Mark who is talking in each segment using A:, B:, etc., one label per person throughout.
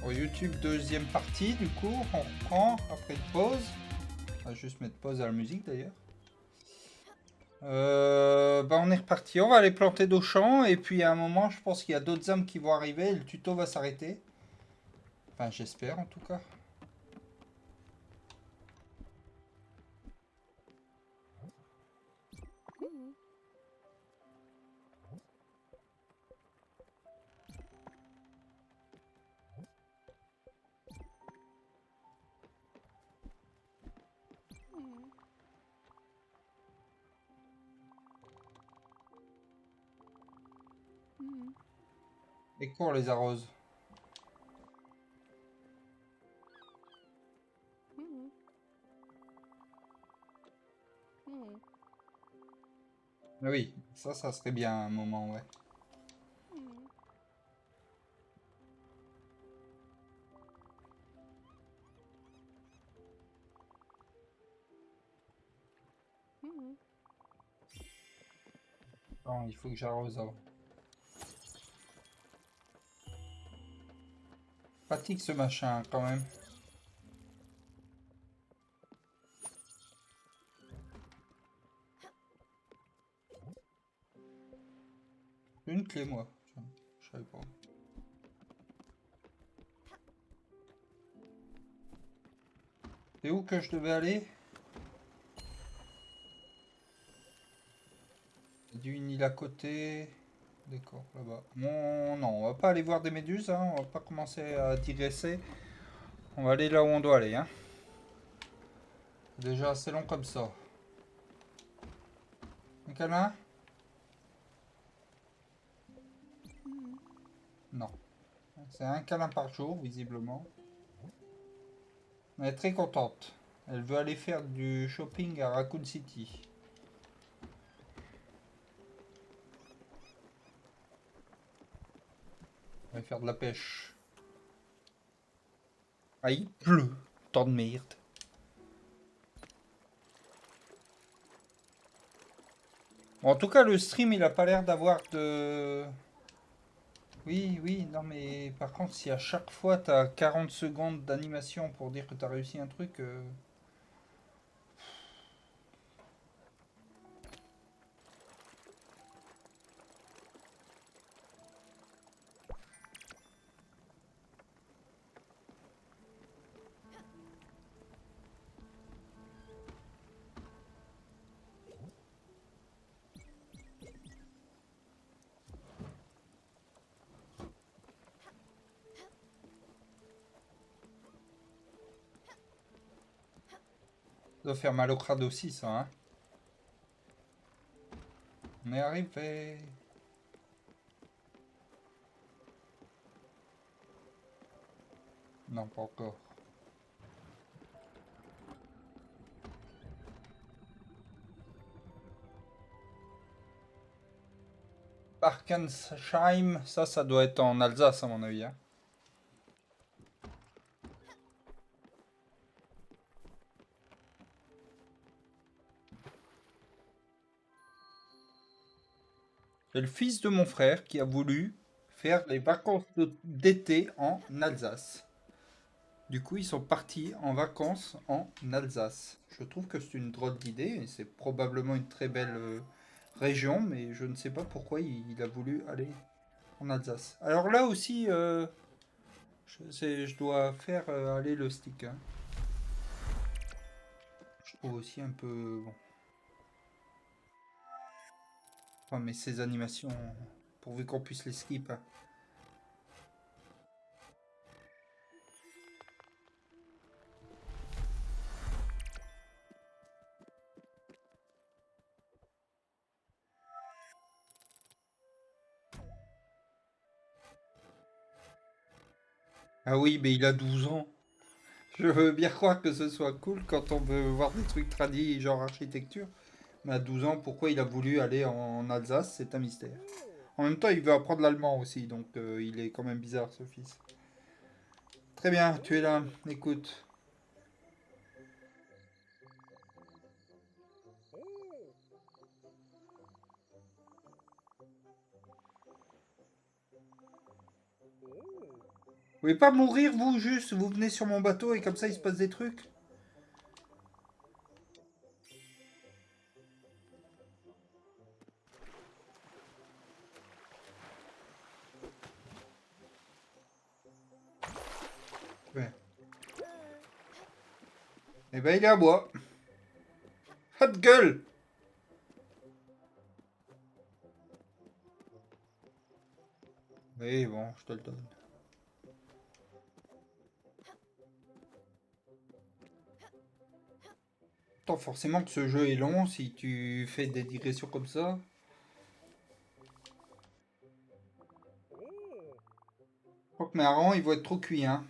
A: Sur YouTube, deuxième partie, du coup, on reprend après une pause. On va juste mettre pause à la musique d'ailleurs. Bah on est reparti, on va aller planter nos champs et puis à un moment je pense qu'il y a d'autres âmes qui vont arriver et le tuto va s'arrêter. Enfin j'espère en tout cas. Et quoi on les arrose? Oui, ça serait bien un moment, ouais. Non, il faut que j'arrose avant. Pratique ce machin quand même. J'ai une clé moi. Tiens, je savais pas. C'est où que je devais aller? Il y a une île à côté. D'accord, là-bas. Bon, non, on va pas aller voir des méduses, hein. On va pas commencer à digresser. On va aller là où on doit aller, hein. C'est déjà assez long comme ça. Un câlin? Non. C'est un câlin par jour, visiblement. Elle est très contente. Elle veut aller faire du shopping à Raccoon City. On va faire de la pêche. Ah, il pleut. Tant de merde. Bon, en tout cas, le stream, il a pas l'air d'avoir de... Oui, oui, non, mais par contre, si à chaque fois, t'as 40 secondes d'animation pour dire que t'as réussi un truc... Ça doit faire mal au crâne aussi, ça, hein. On est arrivé. Non, pas encore. Barkensheim, ça doit être en Alsace, à mon avis, hein. C'est le fils de mon frère qui a voulu faire les vacances d'été en Alsace. Du coup, ils sont partis en vacances en Alsace. Je trouve que c'est une drôle d'idée et c'est probablement une très belle région, mais je ne sais pas pourquoi il a voulu aller en Alsace. Alors là aussi, je dois faire aller le stick, hein. Je trouve aussi un peu... Bon. Enfin, mais ces animations, pourvu qu'on puisse les skip, hein. Ah oui, mais il a 12 ans. Je veux bien croire que ce soit cool quand on veut voir des trucs tradis, genre architecture. Mais à 12 ans, pourquoi il a voulu aller en Alsace, c'est un mystère. En même temps, il veut apprendre l'allemand aussi, donc il est quand même bizarre, ce fils. Très bien, tu es là. Écoute. pouvez pas mourir, vous, juste. Vous venez sur mon bateau et comme ça, il se passe des trucs. Ouais. Eh ben, il est à bois. Pas de gueule. Oui, bon, je te le donne. Attends, forcément que ce jeu est long si tu fais des digressions comme ça. Je crois que mes harengs, ils vont être trop cuits, hein.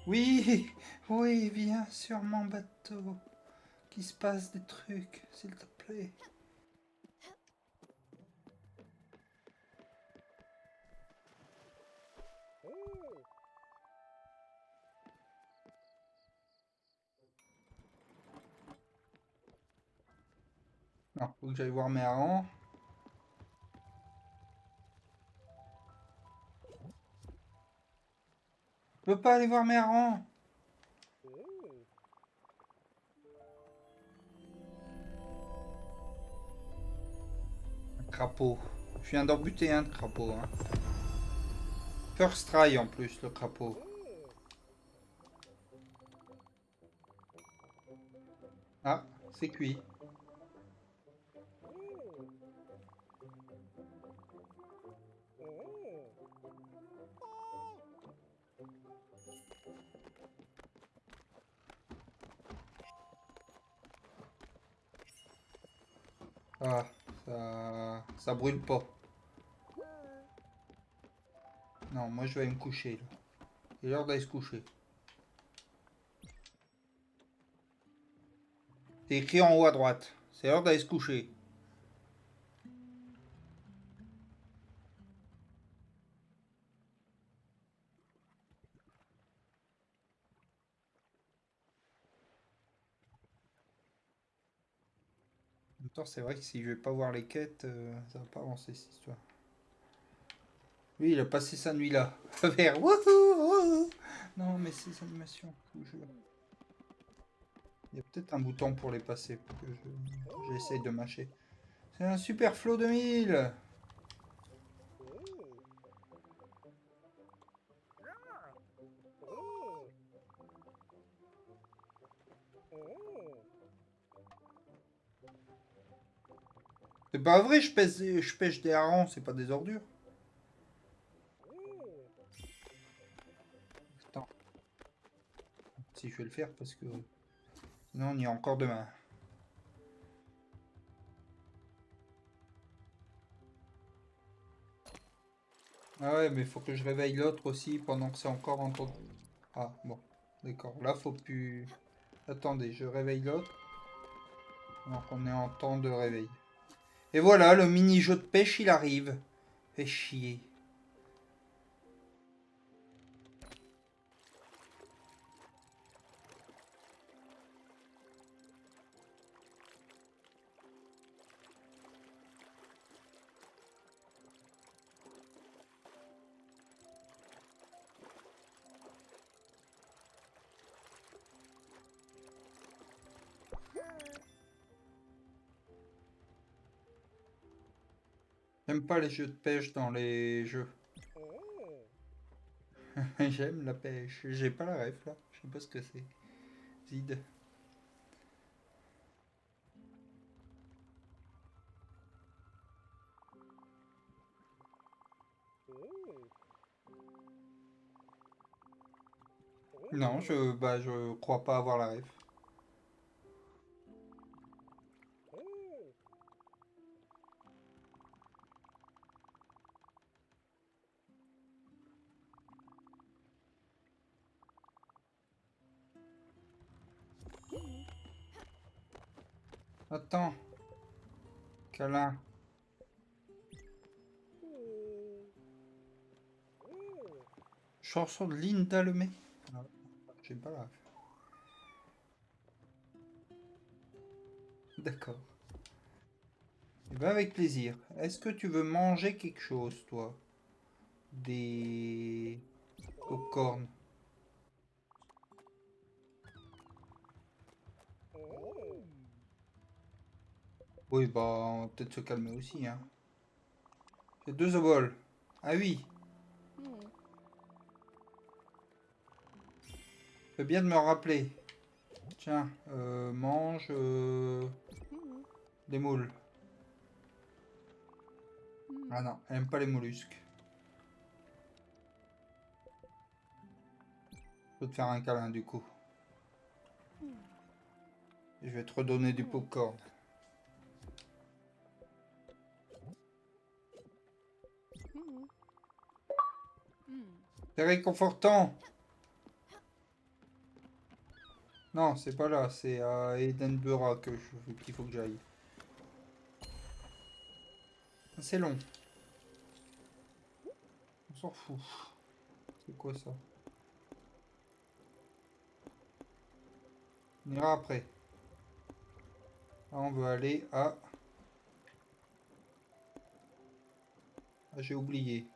A: Oui, oui, viens sur mon bateau. Qu'il se passe des trucs, s'il te plaît. Non, faut que j'aille voir mes harengs. Je peux pas aller voir mes harengs. Un crapaud. Je viens d'en buter un de crapaud, hein. First try en plus, le crapaud. Ah, c'est cuit. Ah, ça brûle pas. Non, moi je vais me coucher là. C'est l'heure d'aller se coucher. C'est écrit en haut à droite. C'est l'heure d'aller se coucher. En même temps, c'est vrai que si je vais pas voir les quêtes, ça va pas avancer cette histoire. Lui, il a passé sa nuit là. Vers wouhou, wouhou. Non, mais ces animations, je vous jure. Il y a peut-être un bouton pour les passer pour que j'essaye de mâcher. C'est un super flot de 1000. C'est pas vrai, je pêche des harengs, c'est pas des ordures. Attends, si je vais le faire parce que sinon on y est encore demain. Ah ouais, mais il faut que je réveille l'autre aussi pendant que c'est encore en temps. Ah bon, d'accord. Là, faut plus. Attendez, je réveille l'autre. Alors qu'on est en temps de réveil. Et voilà, le mini-jeu de pêche, il arrive. Fait chier. J'aime pas les jeux de pêche dans les jeux. J'aime la pêche. J'ai pas la ref là. Je sais pas ce que c'est. Zid. Non, je crois pas avoir la ref. Attends, câlin. Chanson de Linda Lemay. Ah, je sais pas là. D'accord. Eh ben avec plaisir. Est-ce que tu veux manger quelque chose, toi? Des popcorn. Oui, bah, on va peut-être se calmer aussi, hein. J'ai deux oboles. Ah oui, fais bien de me rappeler. Tiens, mange des moules. Ah non, elle aime pas les mollusques. Je peux te faire un câlin du coup. Et je vais te redonner du popcorn. C'est réconfortant. Non, c'est pas là, c'est à Edinburgh qu'il faut que j'aille. C'est long, on s'en fout. C'est quoi ça? On ira après. Là, on veut aller à... Ah, j'ai oublié.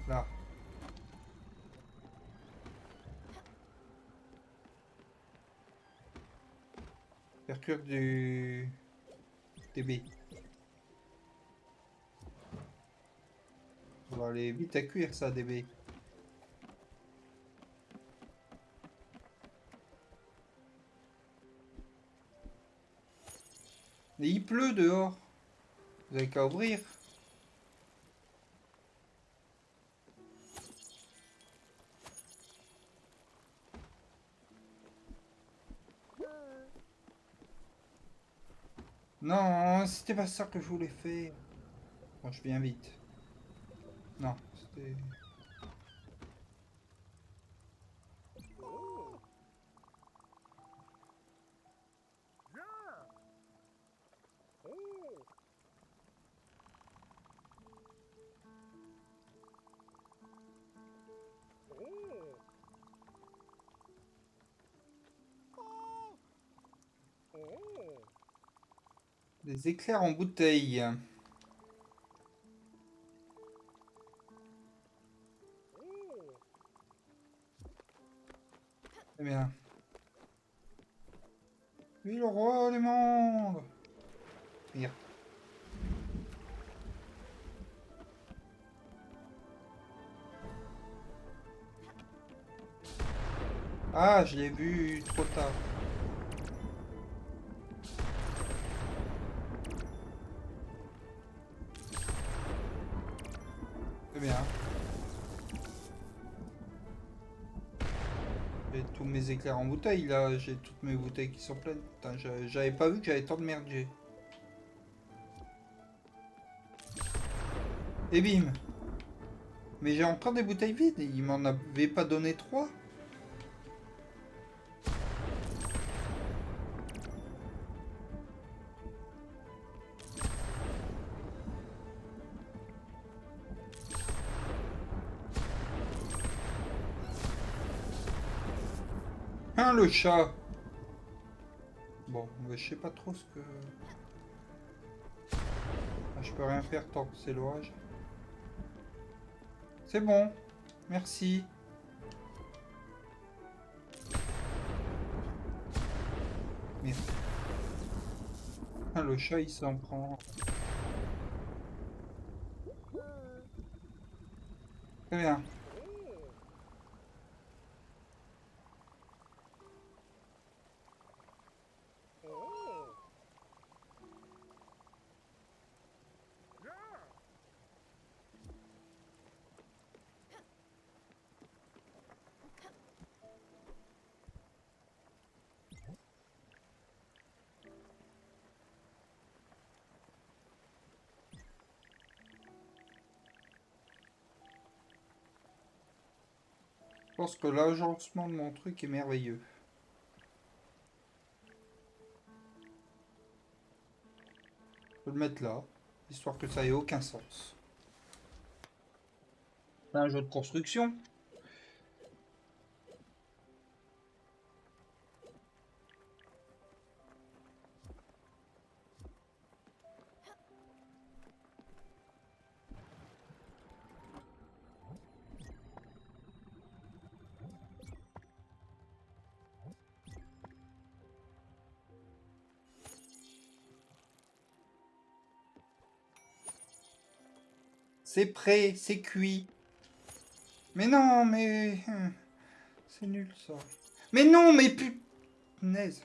A: Là. Faire cuire du... DB. On va aller vite à cuire ça, DB. Mais il pleut dehors. Vous avez qu'à ouvrir. Non, c'était pas ça que je voulais faire. Bon, je viens vite. Non, c'était... Des éclairs en bouteille. Eh bien. Oui, le roi du monde. Merde. Ah, je l'ai vu trop tard. Très bien. J'ai tous mes éclairs en bouteille là. J'ai toutes mes bouteilles qui sont pleines. Putain, j'avais pas vu que j'avais tant de merde. Et bim. Mais j'ai encore des bouteilles vides. Il m'en avait pas donné trois. Hein, le chat. Bon, mais je sais pas trop ce que... Ah, je peux rien faire tant que c'est l'orage. C'est bon. Merci. Merde. Ah, le chat, il s'en prend. Très bien. Je pense que l'agencement de mon truc est merveilleux. Je peux le mettre là, histoire que ça ait aucun sens. C'est un jeu de construction. C'est prêt, c'est cuit. Mais non, mais... C'est nul, ça. Mais non, mais punaise.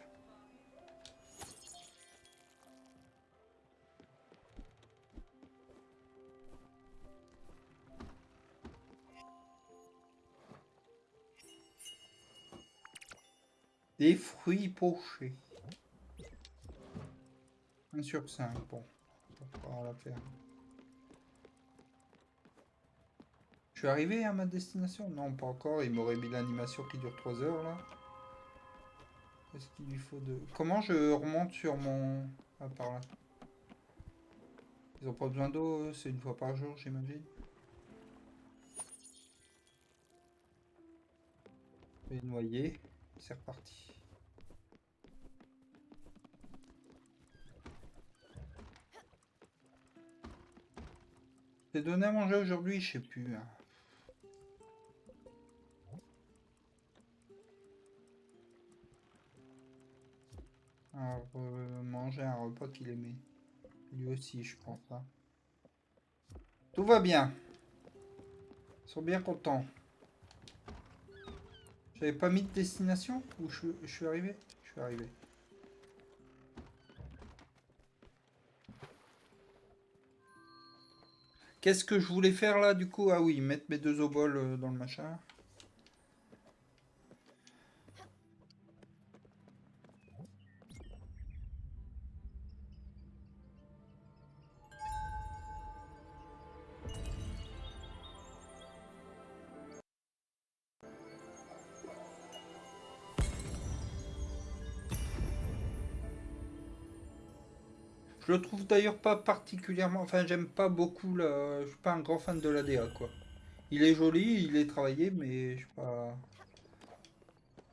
A: Des fruits pochés. 1 sur 5, bon. On va la faire. Je suis arrivé à ma destination? Non, pas encore. Il m'aurait mis l'animation qui dure 3 heures, là. Est-ce qu'il lui faut de... Comment je remonte sur mon... Ah, par là. Ils ont pas besoin d'eau, c'est une fois par jour, j'imagine. Et noyer. C'est reparti. J'ai donné à manger aujourd'hui, je sais plus, hein. Alors, manger un repas qu'il aimait. Lui aussi, je pense, hein. Tout va bien. Ils sont bien contents. J'avais pas mis de destination? Où je suis arrivé? Je suis arrivé. Qu'est-ce que je voulais faire là du coup? Ah oui, mettre mes 2 oboles dans le machin. Je le trouve d'ailleurs pas particulièrement. Enfin, j'aime pas beaucoup la. Je suis pas un grand fan de l'ADA quoi. Il est joli, il est travaillé, mais je suis pas.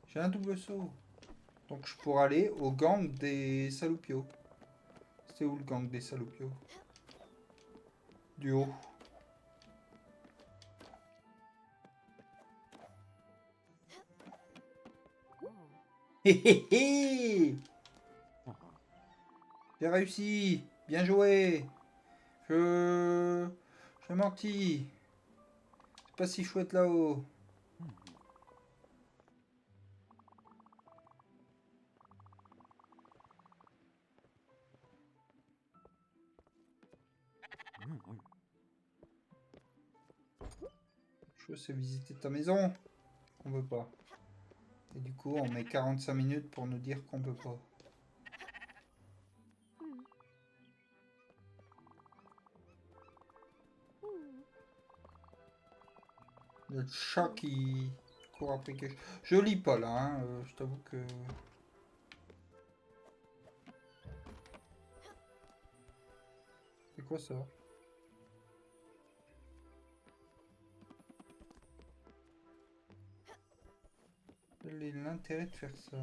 A: J'ai un double saut. Donc je pourrais aller au gang des Saloupios. C'est où le gang des Saloupios? Du haut. Hé hé hé! J'ai réussi! Bien joué! Je. J'ai menti! C'est pas si chouette là-haut. Je sais visiter ta maison. On veut pas. Et du coup, on met 45 minutes pour nous dire qu'on peut pas. Le chat qui court après quelque chose. Je lis pas là, hein. Je t'avoue que... C'est quoi ça? Quel est l'intérêt de faire ça?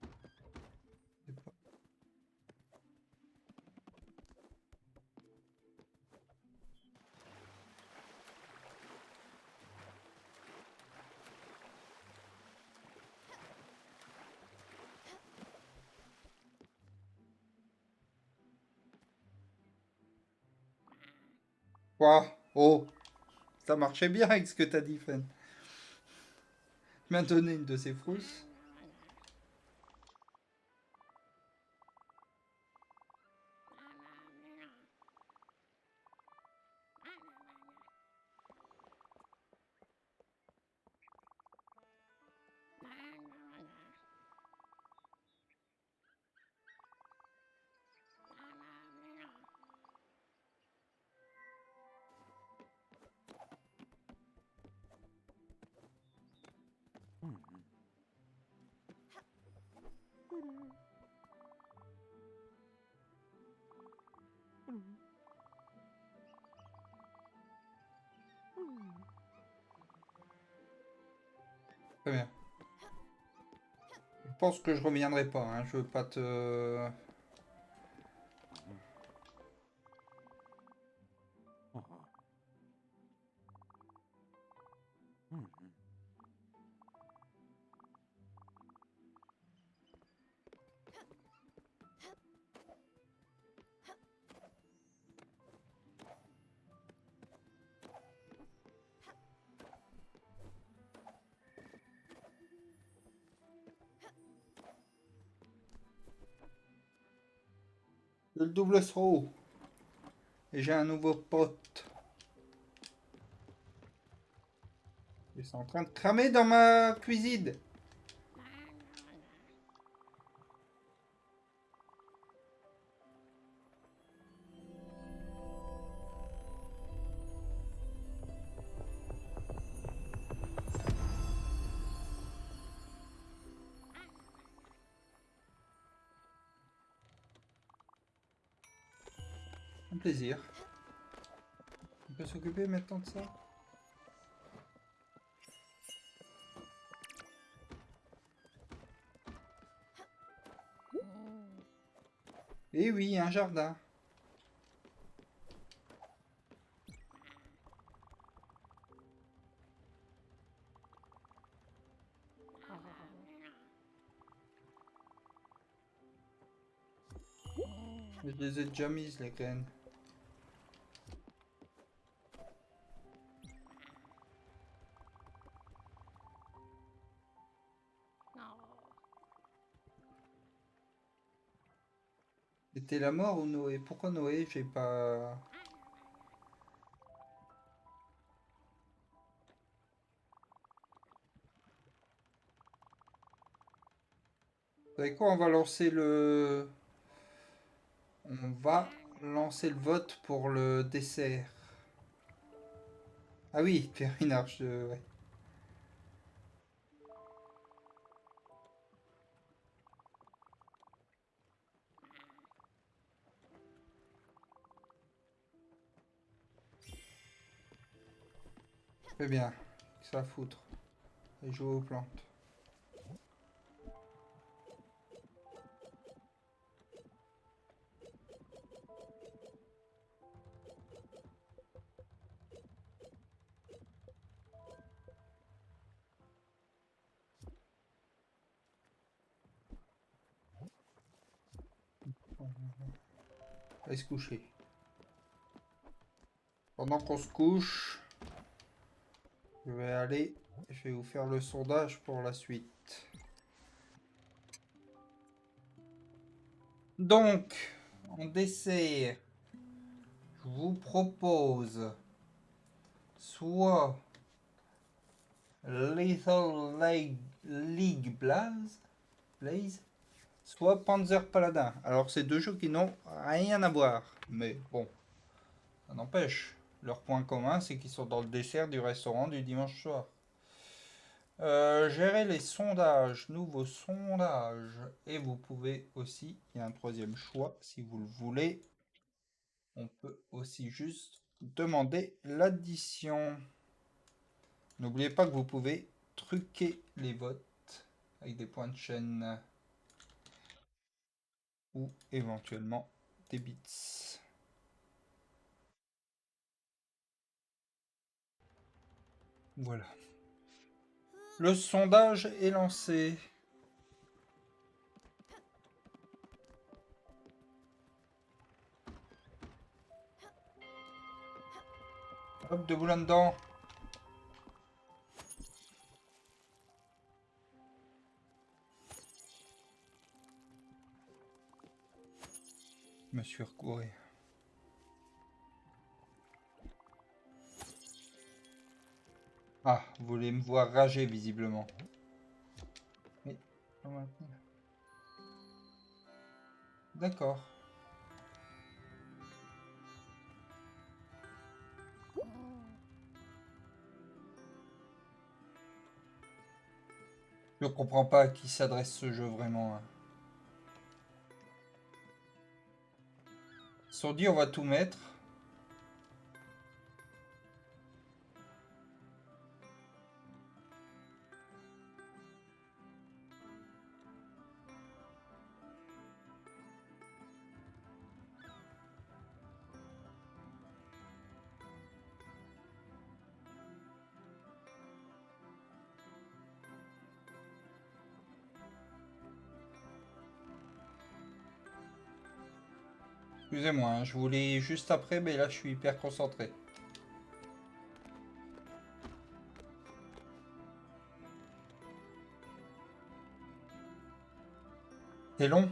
A: Je sais pas. Quoi? Oh! Ça marchait bien avec ce que t'as dit, Fen. Tu m'as donné une de ces frousses. Très bien. Je pense que je reviendrai pas, hein. Je veux pas te... le double throw. Et j'ai un nouveau pote. Ils sont en train de cramer dans ma cuisine. Un plaisir. On peut s'occuper maintenant de ça? Eh oui, un jardin. Je les ai déjà mises, les graines. C'était la mort ou Noé? Pourquoi Noé? J'ai pas... Vous savez quoi? On va lancer le... On va lancer le vote pour le dessert. Ah oui, faire une arche de... Ouais. Très bien. Ça à foutre. Et jouer aux plantes. Allez se coucher. Pendant qu'on se couche, je vais aller... Je vais vous faire le sondage pour la suite. Donc, en dessert, je vous propose soit Lethal League Blaze, soit Panzer Paladin. Alors, c'est deux jeux qui n'ont rien à voir. Mais bon, ça n'empêche. Leur point commun, c'est qu'ils sont dans le dessert du restaurant du dimanche soir. Gérer les sondages, nouveaux sondages. Et vous pouvez aussi, il y a un troisième choix, si vous le voulez, on peut aussi juste demander l'addition. N'oubliez pas que vous pouvez truquer les votes avec des points de chaîne ou éventuellement des bits. Voilà. Le sondage est lancé. Hop, debout là-dedans. Je me suis recouré. Ah, vous voulez me voir rager visiblement. Mais, d'accord. Je comprends pas à qui s'adresse ce jeu vraiment. Hein. Ils sont dit on va tout mettre. Excusez-moi, hein, je voulais juste après, mais là je suis hyper concentré. C'est long?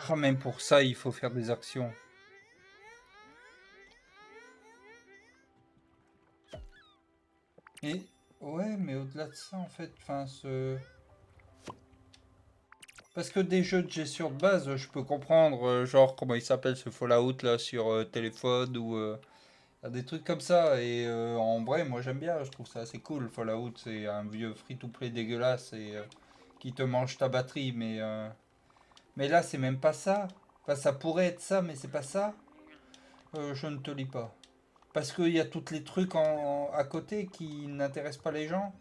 A: Ah, même pour ça, il faut faire des actions. Et ouais, mais au-delà de ça, en fait, enfin, parce que des jeux de gestion de base, je peux comprendre, genre comment il s'appelle ce Fallout là sur téléphone ou y a des trucs comme ça. Et en vrai, moi j'aime bien, je trouve ça assez cool. Fallout, c'est un vieux free-to-play dégueulasse et qui te mange ta batterie, mais là c'est même pas ça. Enfin, ça pourrait être ça, mais c'est pas ça. Je ne te lis pas. Parce qu'il y a tous les trucs à côté qui n'intéressent pas les gens.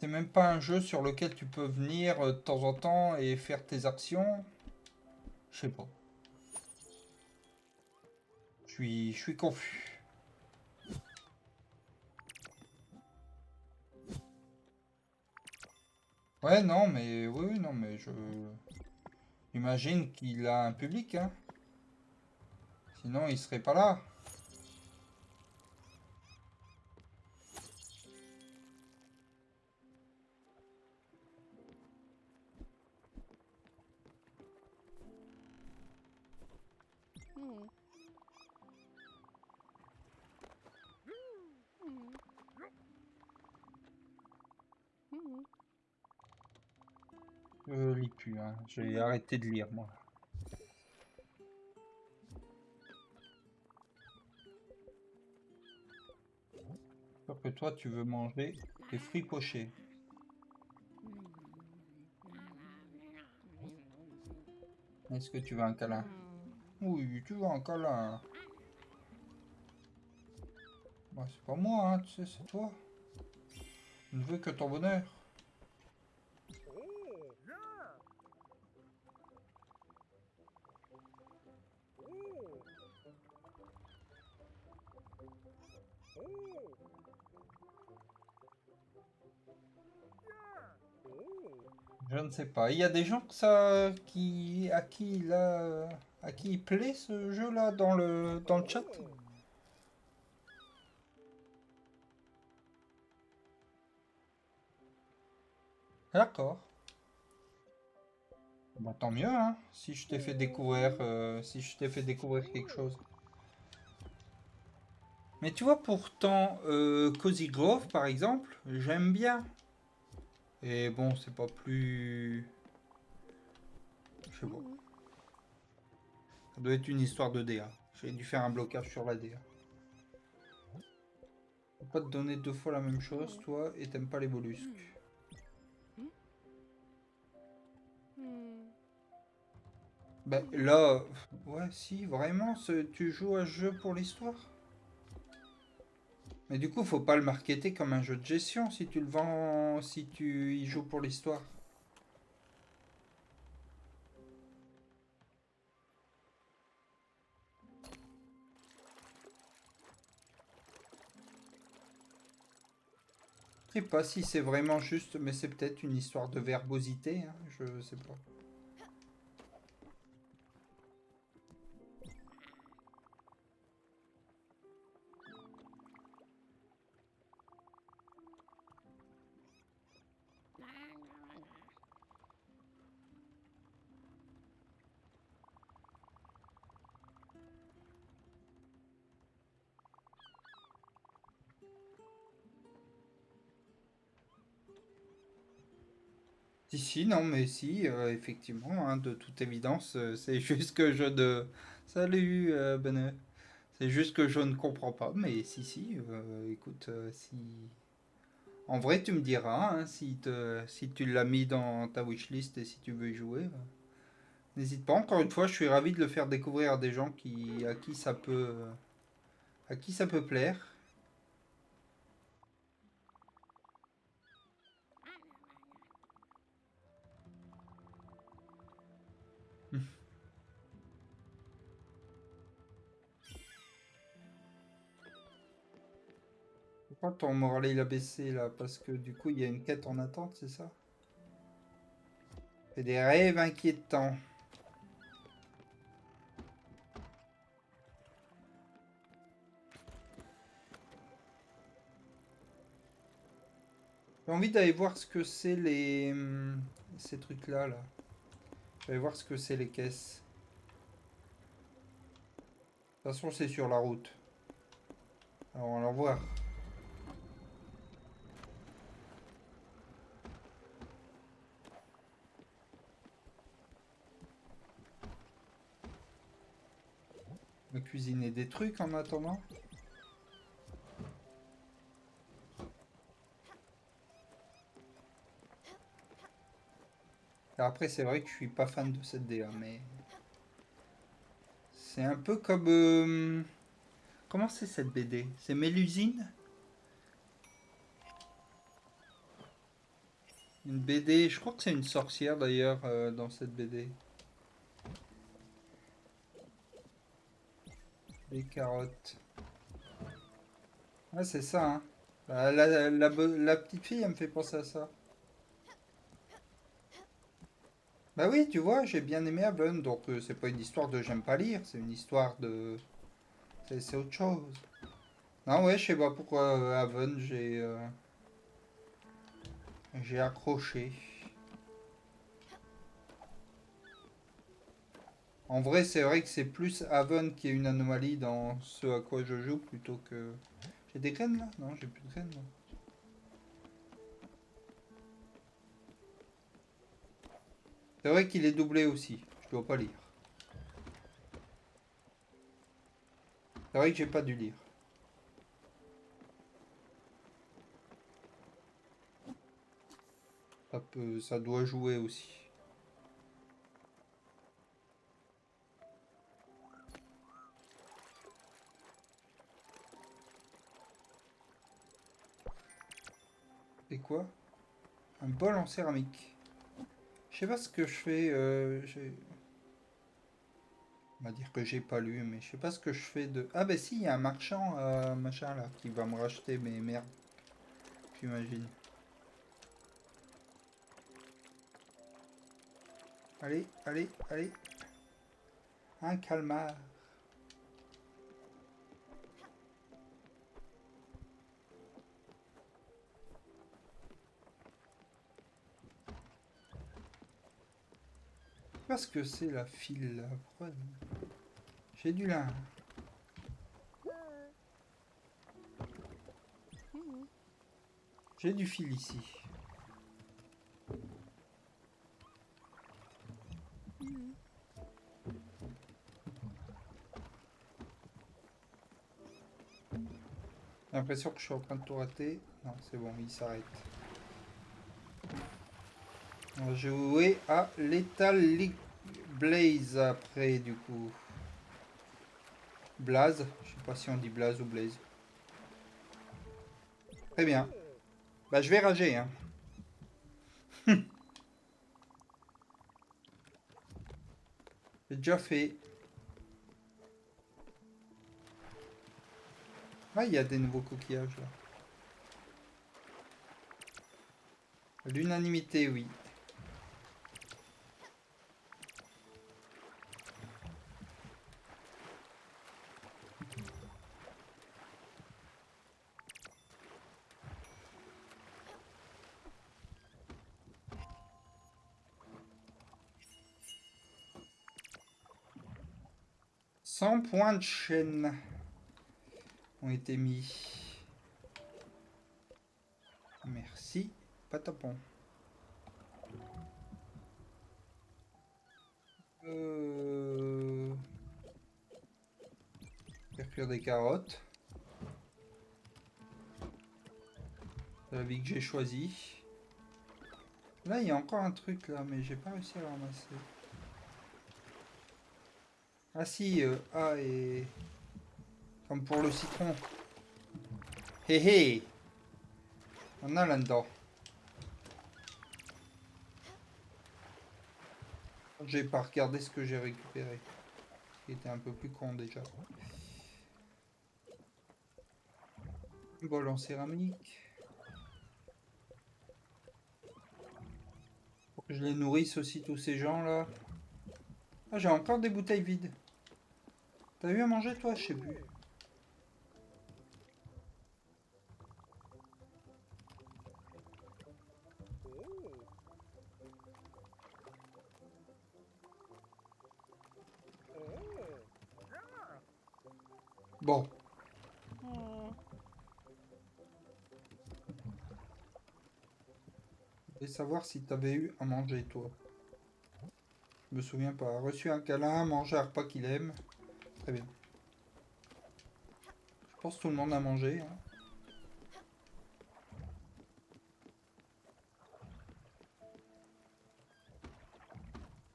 A: C'est même pas un jeu sur lequel tu peux venir de temps en temps et faire tes actions. Je sais pas. Je suis confus. Ouais, non, mais oui, oui, non, mais je imagine qu'il a un public, hein. Sinon, il serait pas là. Je lis plus, hein. J'ai arrêté de lire, moi. Sûr que toi, tu veux manger des fruits pochés. Est-ce que tu veux un câlin? Oui, tu veux un câlin. Bah, c'est pas moi, hein, tu sais, c'est toi. Je ne veux que ton bonheur. Je ne sais pas. Il y a des gens que à qui il plaît ce jeu-là dans le chat. D'accord. Bah, tant mieux, hein, si je t'ai fait découvrir quelque chose. Mais tu vois, pourtant, Cozy Grove, par exemple, j'aime bien. Et bon, c'est pas plus... Je sais pas. Ça doit être une histoire de DA. J'ai dû faire un blocage sur la DA. Faut pas te donner deux fois la même chose, toi, et t'aimes pas les mollusques. Ben là, ouais, si, vraiment, tu joues à ce jeu pour l'histoire. Mais du coup, faut pas le marketer comme un jeu de gestion si tu le vends, si tu y joues pour l'histoire. Je sais pas si c'est vraiment juste, mais c'est peut-être une histoire de verbosité, hein, je sais pas. Si, si, non, mais si, effectivement, hein, de toute évidence, c'est juste que je ne... Salut, Bene. C'est juste que je ne comprends pas, mais si, si, écoute, si... En vrai, tu me diras, hein, si tu l'as mis dans ta wishlist et si tu veux y jouer. N'hésite pas, encore une fois, je suis ravi de le faire découvrir à des gens à qui ça peut plaire. Pourquoi ton moral il a baissé là? Parce que du coup, il y a une quête en attente, c'est ça? C'est des rêves inquiétants. envie d'aller voir ce que c'est ces trucs-là, là. Je vais aller voir ce que c'est les caisses. De toute façon, c'est sur la route. Alors, on va voir. Me cuisiner des trucs en attendant. Après, c'est vrai que je suis pas fan de cette DA, mais c'est un peu comme... comment c'est cette BD? C'est Mélusine? Une BD, je crois que c'est une sorcière d'ailleurs dans cette BD. Des carottes. Ouais, c'est ça, hein. Bah, la petite fille, elle me fait penser à ça. Bah oui, tu vois, j'ai bien aimé Haven, donc c'est pas une histoire de j'aime pas lire, c'est une histoire de... C'est autre chose. Non, ouais, je sais pas pourquoi Haven, j'ai accroché. En vrai, c'est vrai que c'est plus Haven qui est une anomalie dans ce à quoi je joue plutôt que... J'ai des graines là? Non, j'ai plus de graines là. C'est vrai qu'il est doublé aussi, je dois pas lire. C'est vrai que j'ai pas dû lire. Ça doit jouer aussi. Et quoi? Un bol en céramique. Je sais pas ce que je fais. On va dire que j'ai pas lu, mais je sais pas ce que je fais de. Ah bah si, il y a un marchand, machin là, qui va me racheter mes merdes, j'imagine. Allez, allez, allez. Un calmar. Parce que c'est la file là. J'ai du lin. J'ai du fil ici. J'ai l'impression que je suis en train de tout rater. Non, c'est bon, il s'arrête. On va jouer à Lethal Blaze après, du coup. Blaze. Je sais pas si on dit Blaze ou Blaze. Très bien. Bah, je vais rager, hein. J'ai déjà fait. Ah, il y a des nouveaux coquillages là. L'unanimité, oui. Cent points de chaîne ont été mis. Merci. Patapon. Faire cuire des carottes. C'est la vie que j'ai choisie. Là, il y a encore un truc là, mais j'ai pas réussi à le ramasser. Ah si, A et... Comme pour le citron. Hé hé! On a là-dedans. J'ai pas regardé ce que j'ai récupéré. Qui était un peu plus con déjà. Bol en céramique. Faut que je les nourrisse aussi tous ces gens là. Ah, j'ai encore des bouteilles vides. T'as eu à manger toi? Je sais plus. Bon. Je voulais savoir si t'avais eu à manger, toi. Je me souviens pas. Reçu un câlin, mangé un repas qu'il aime. Très bien. Je pense que tout le monde a mangé, hein.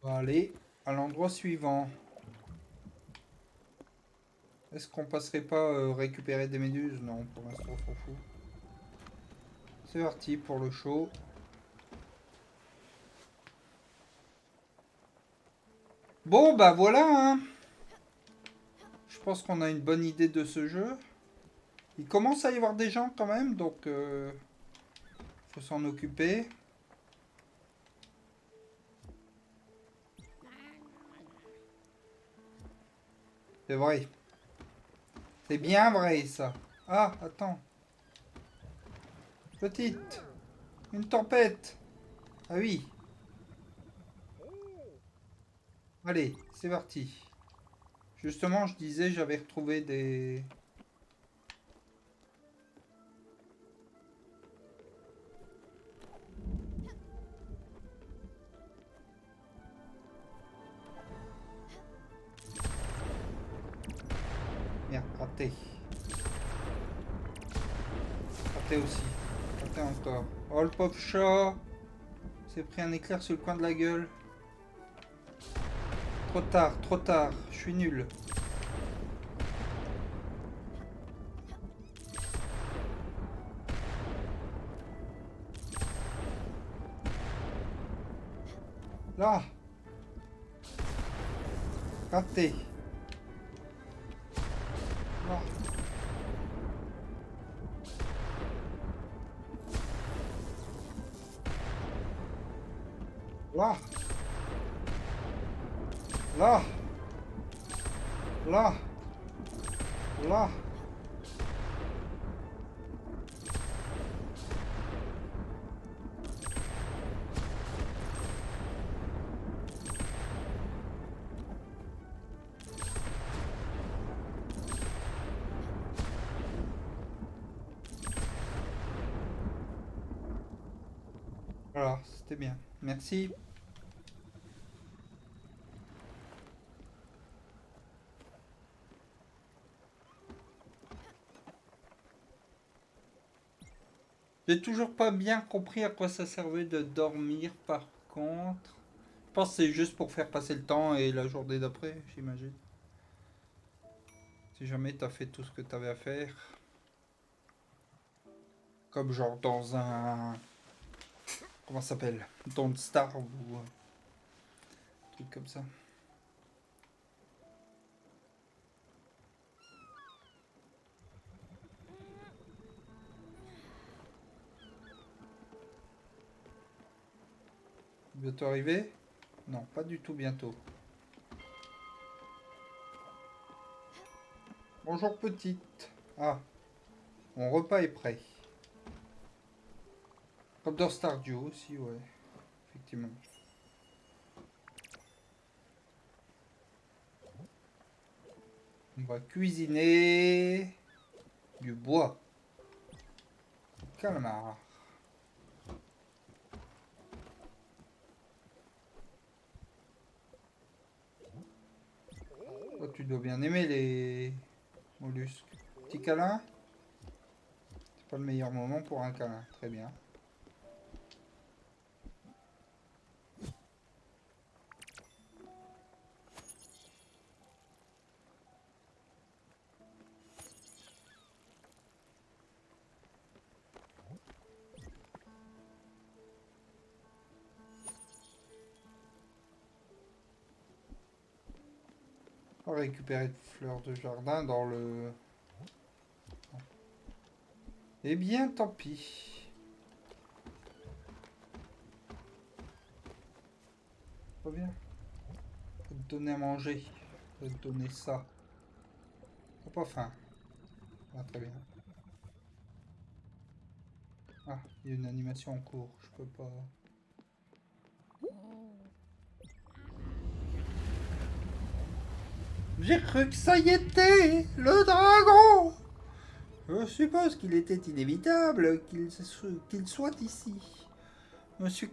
A: On va aller à l'endroit suivant. Est-ce qu'on passerait pas récupérer des méduses? Non, pour l'instant, on s'en fout. C'est parti pour le show. Bon, bah voilà, hein. Je pense qu'on a une bonne idée de ce jeu. Il commence à y avoir des gens quand même, donc faut s'en occuper. C'est vrai. C'est bien vrai, ça. Ah, attends. Petite. Une tempête. Ah oui. Allez, c'est parti. Justement, je disais, j'avais retrouvé des... Merde, raté. Raté aussi. Raté encore. Oh, le pauvre chat. S'est pris un éclair sur le coin de la gueule. Trop tard, trop tard. Je suis nul. Là. Raté. Là. Là. Là. Là. Là. Voilà, c'était bien. Merci. J'ai toujours pas bien compris à quoi ça servait de dormir par contre. Je pense que c'est juste pour faire passer le temps et la journée d'après, j'imagine. Si jamais t'as fait tout ce que t'avais à faire. Comme genre dans un... Comment ça s'appelle? Don't Starve ou un truc comme ça. Bientôt arrivé? Non, pas du tout bientôt. Bonjour petite. Ah, mon repas est prêt. Comme dans Stardew aussi, ouais. Effectivement. On va cuisiner du bois. Calamar. Oh, tu dois bien aimer les mollusques. Petit câlin? C'est pas le meilleur moment pour un câlin. Très bien. On va récupérer de fleurs de jardin dans le... Eh bien, tant pis. Reviens. Faut te donner à manger. Faut te donner ça. T'as pas faim. Ah, très bien. Ah, il y a une animation en cours. Je peux pas... J'ai cru que ça y était, le dragon. Je suppose qu'il était inévitable qu'il soit ici. Je me suis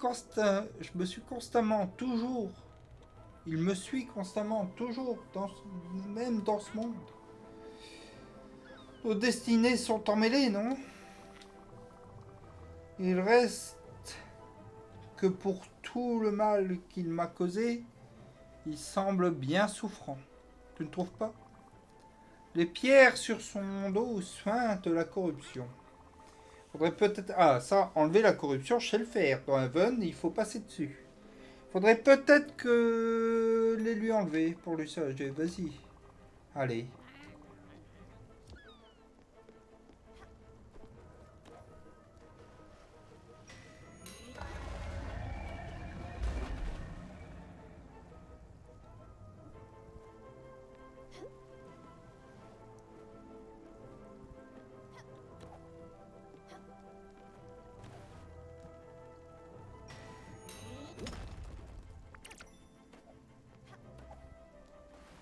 A: constamment, toujours. Il me suit constamment, toujours, même dans ce monde. Nos destinées sont emmêlées, non? Il reste que pour tout le mal qu'il m'a causé, il semble bien souffrant. Tu ne trouves pas? Les pierres sur son dos suintent la corruption. Faudrait peut-être... Ah, ça, enlever la corruption, je sais le faire. Dans Heaven, il faut passer dessus. Faudrait peut-être que les lui enlever pour lui soulager. Vas-y. Allez.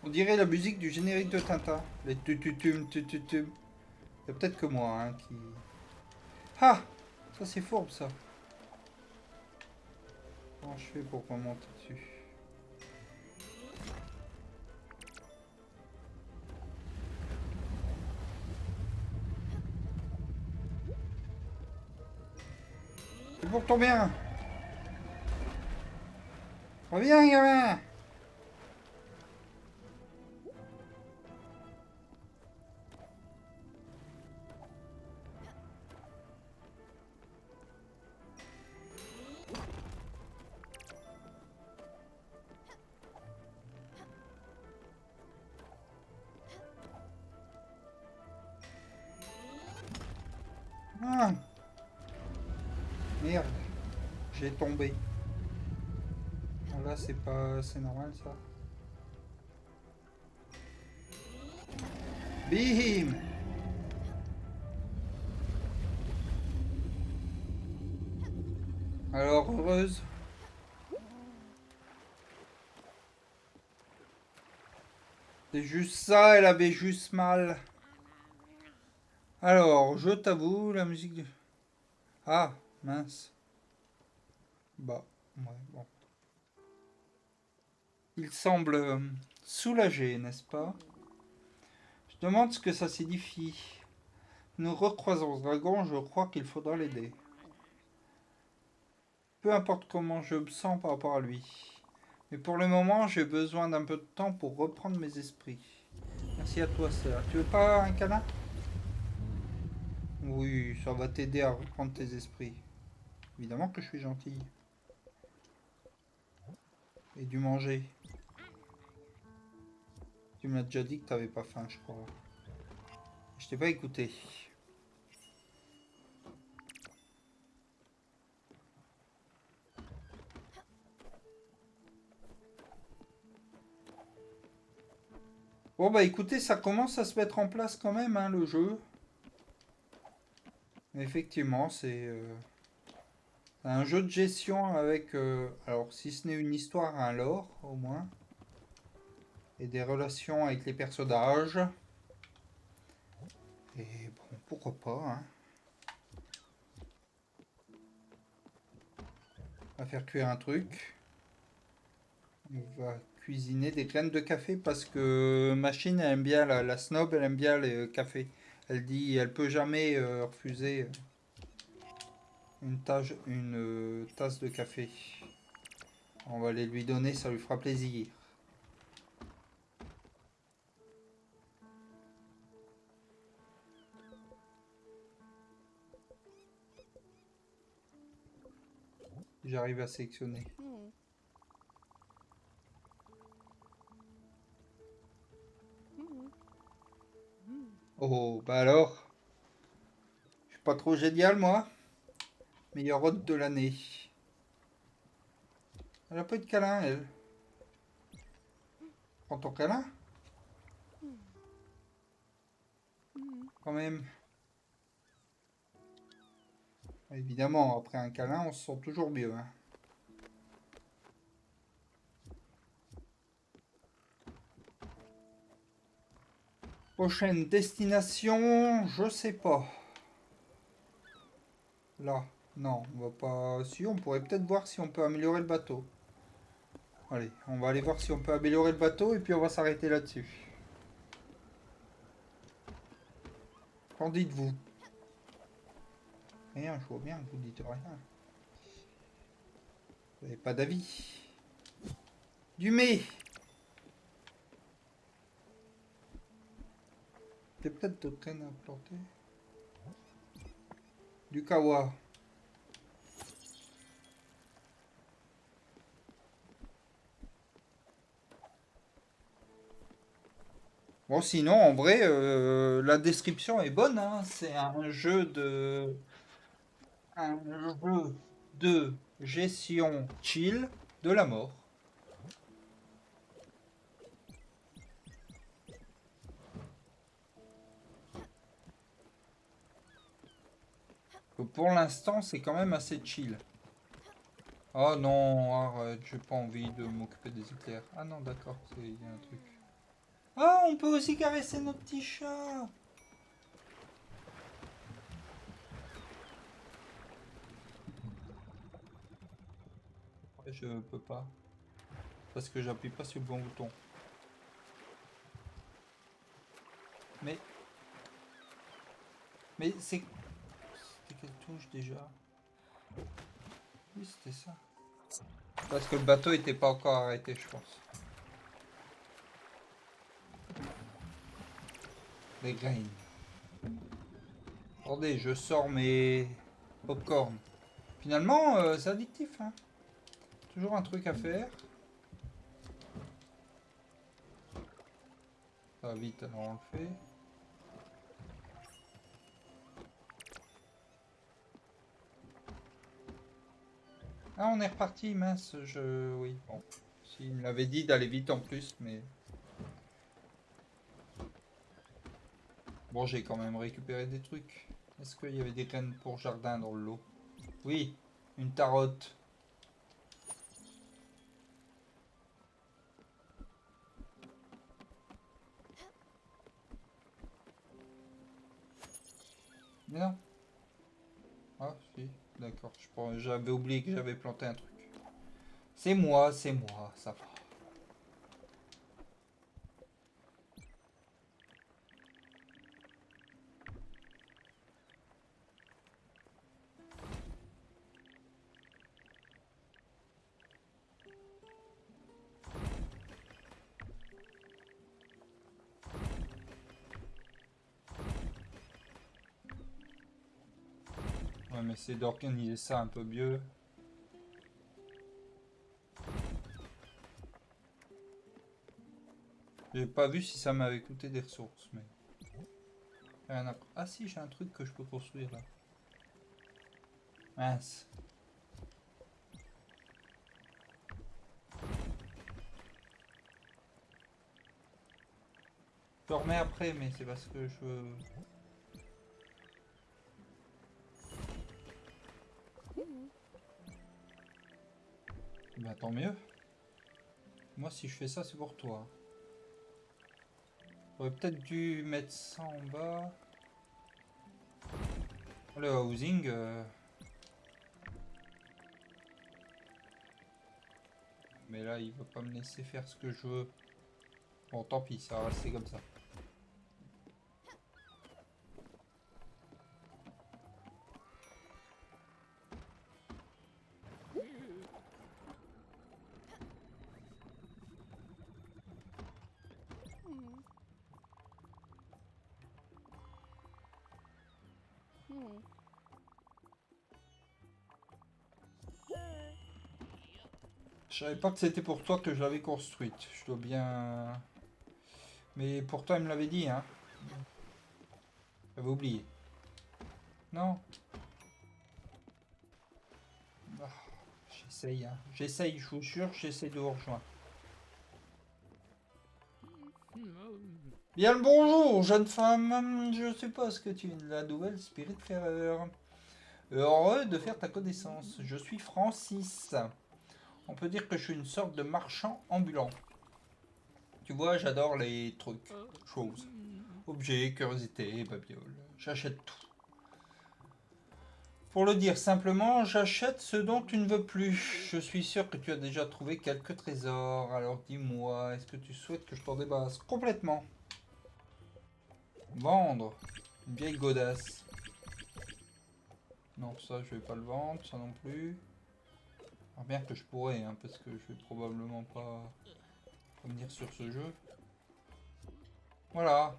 A: On dirait la musique du générique de Tintin. Les tututum tututum. Il y a peut-être que moi hein, qui... Ah! Ça c'est fourbe ça. Comment je fais pour remonter dessus? C'est pour ton bien. Reviens gamin. Ah. Merde. J'ai tombé. Là c'est pas... C'est normal ça. Bim! Alors, heureuse. C'est juste ça, elle avait juste mal. Alors, je t'avoue, la musique de... Ah, mince. Bah, ouais, bon. Il semble soulagé, n'est-ce pas? Je demande ce que ça signifie. Nous recroisons ce dragon, je crois qu'il faudra l'aider. Peu importe comment je me sens par rapport à lui. Mais pour le moment, j'ai besoin d'un peu de temps pour reprendre mes esprits. Merci à toi, sœur. Tu veux pas un câlin? Oui, ça va t'aider à reprendre tes esprits. Évidemment que je suis gentil. Et du manger. Tu m'as déjà dit que t'avais pas faim, je crois. Je t'ai pas écouté. Bon bah écoutez, ça commence à se mettre en place quand même, hein, le jeu. Effectivement, c'est un jeu de gestion avec, alors si ce n'est une histoire, un lore au moins. Et des relations avec les personnages. Et bon, pourquoi pas, hein. On va faire cuire un truc. On va cuisiner des graines de café parce que Machine elle aime bien, la snob, elle aime bien le café. Elle dit, elle peut jamais refuser une tasse de café. On va les lui donner, ça lui fera plaisir. J'arrive à sélectionner. Oh, bah alors, je suis pas trop génial moi. Meilleure hôte de l'année. Elle a pas eu de câlin, elle. Prends ton câlin, quand même. Évidemment, après un câlin, on se sent toujours mieux, hein. Prochaine destination, je sais pas. Là, non, on va pas. Si, on pourrait peut-être voir si on peut améliorer le bateau. Allez, on va aller voir si on peut améliorer le bateau et puis on va s'arrêter là-dessus. Qu'en dites-vous? Rien, je vois bien que vous dites rien. Vous n'avez pas d'avis. Du mai. Il y a peut-être d'autres graines à planter. Du kawa. Bon, sinon, en vrai, la description est bonne, hein. C'est un jeu de gestion chill de la mort. Donc, pour l'instant, c'est quand même assez chill. Oh non, arrête, j'ai pas envie de m'occuper des éclairs. Ah non, d'accord, il y a un truc. Ah, on peut aussi caresser nos petits chats. Ouais, je peux pas, parce que j'appuie pas sur le bon bouton. Mais, mais c'était quelle touche déjà? Oui, c'était ça. Parce que le bateau était pas encore arrêté, je pense. Les graines. Attendez, je sors mes popcorn. Finalement, c'est addictif, hein. Toujours un truc à faire. Ça va vite, alors on le fait. Ah, on est reparti, mince, Oui, bon. S'il me l'avait dit d'aller vite en plus, mais... Bon, j'ai quand même récupéré des trucs. Est-ce qu'il y avait des graines pour jardin dans le lot? Oui, une tarotte. Mais non. Ah, si, d'accord. J'avais oublié que j'avais planté un truc. C'est moi, ça va. Ouais, mais c'est d'organiser ça un peu mieux. J'ai pas vu si ça m'avait coûté des ressources, mais... Ah si, j'ai un truc que je peux construire là. Mince. Je le remets après, mais c'est parce que je veux... Bah tant mieux. Moi, si je fais ça, c'est pour toi. J'aurais peut-être dû mettre ça en bas. Le housing... Mais là, il va pas me laisser faire ce que je veux. Bon, tant pis, ça va rester comme ça. Je savais pas que c'était pour toi que je l'avais construite. Je dois bien... Mais pourtant, il me l'avait dit, hein. J'avais oublié. Non. Ah, j'essaye, hein. J'essaye, je vous jure, j'essaye de vous rejoindre. Bien le bonjour, jeune femme. Je suppose que tu es la nouvelle Spiritfarer. Heureux de faire ta connaissance. Je suis Francis. On peut dire que je suis une sorte de marchand ambulant. Tu vois, j'adore les trucs, choses. Objets, curiosités, babioles. J'achète tout. Pour le dire simplement, j'achète ce dont tu ne veux plus. Je suis sûr que tu as déjà trouvé quelques trésors. Alors dis-moi, est-ce que tu souhaites que je t'en débarrasse complètement? Vendre. Une vieille godasse. Non, ça je vais pas le vendre, ça non plus. Alors bien que je pourrais, hein, parce que je vais probablement pas revenir sur ce jeu. Voilà.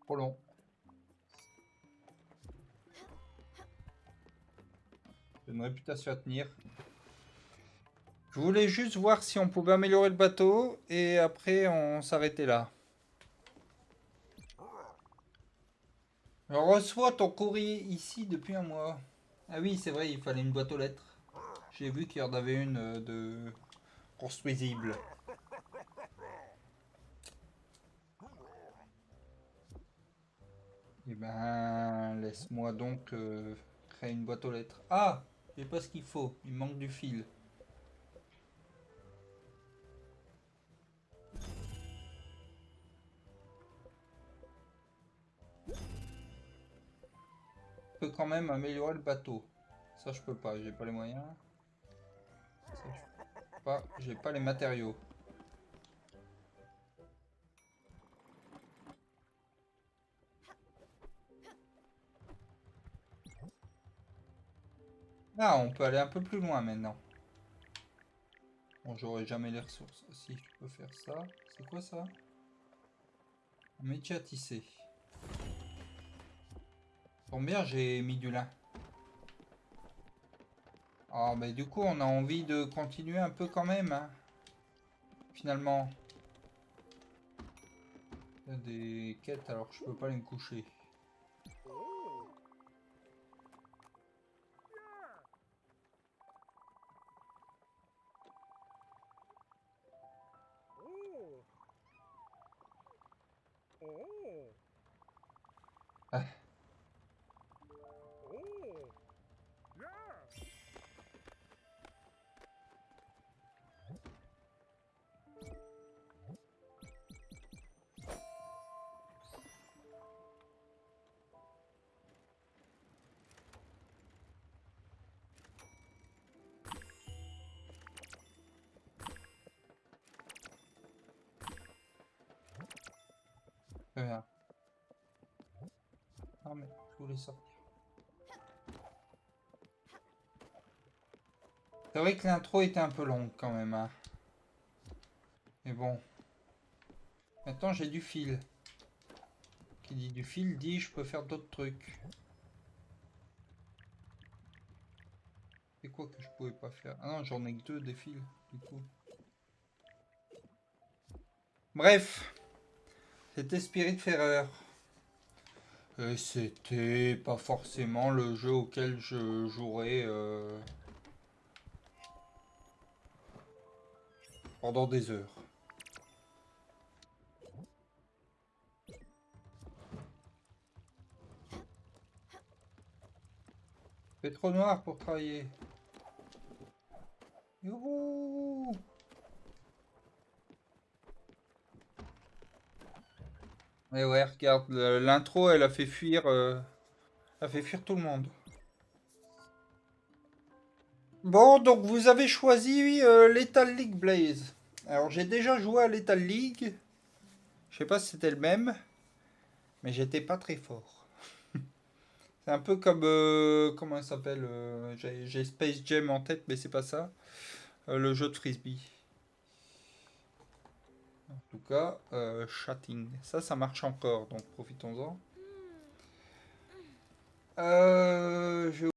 A: Trop long. J'ai une réputation à tenir. Je voulais juste voir si on pouvait améliorer le bateau et après on s'arrêtait là. Je reçois ton courrier ici depuis un mois. Ah oui, c'est vrai, il fallait une boîte aux lettres. J'ai vu qu'il y en avait une de construisible. Eh ben, laisse-moi donc créer une boîte aux lettres. Ah, j'ai pas ce qu'il faut. Il manque du fil. Je peux quand même améliorer le bateau. Ça, je peux pas. J'ai pas les moyens. Ça, je peux pas. J'ai pas les matériaux. Ah, on peut aller un peu plus loin maintenant. Bon, j'aurai jamais les ressources. Si, je peux faire ça. C'est quoi ça? Un métier à tisser. Combien j'ai mis du lin? Ah, mais du coup, on a envie de continuer un peu quand même, hein. Finalement. Il y a des quêtes, alors je peux pas aller me coucher. Ah, très bien. Non mais, je voulais sortir. C'est vrai que l'intro était un peu longue quand même, hein. Mais bon. Maintenant, j'ai du fil. Qui dit du fil dit je peux faire d'autres trucs. C'est quoi que je pouvais pas faire? Ah non, j'en ai que deux des fils, du coup. Bref, c'était Spiritfarer. Et c'était pas forcément le jeu auquel je jouerais pendant des heures. Il fait trop noir pour travailler. Youhou! Et ouais, regarde, l'intro, elle a fait fuir tout le monde. Bon, donc vous avez choisi Lethal League Blaze. Alors j'ai déjà joué à Lethal League. Je sais pas si c'était le même, mais j'étais pas très fort. C'est un peu comme comment il s'appelle j'ai Space Jam en tête, mais c'est pas ça. Le jeu de frisbee. En tout cas, chatting. Ça marche encore, donc profitons-en. Je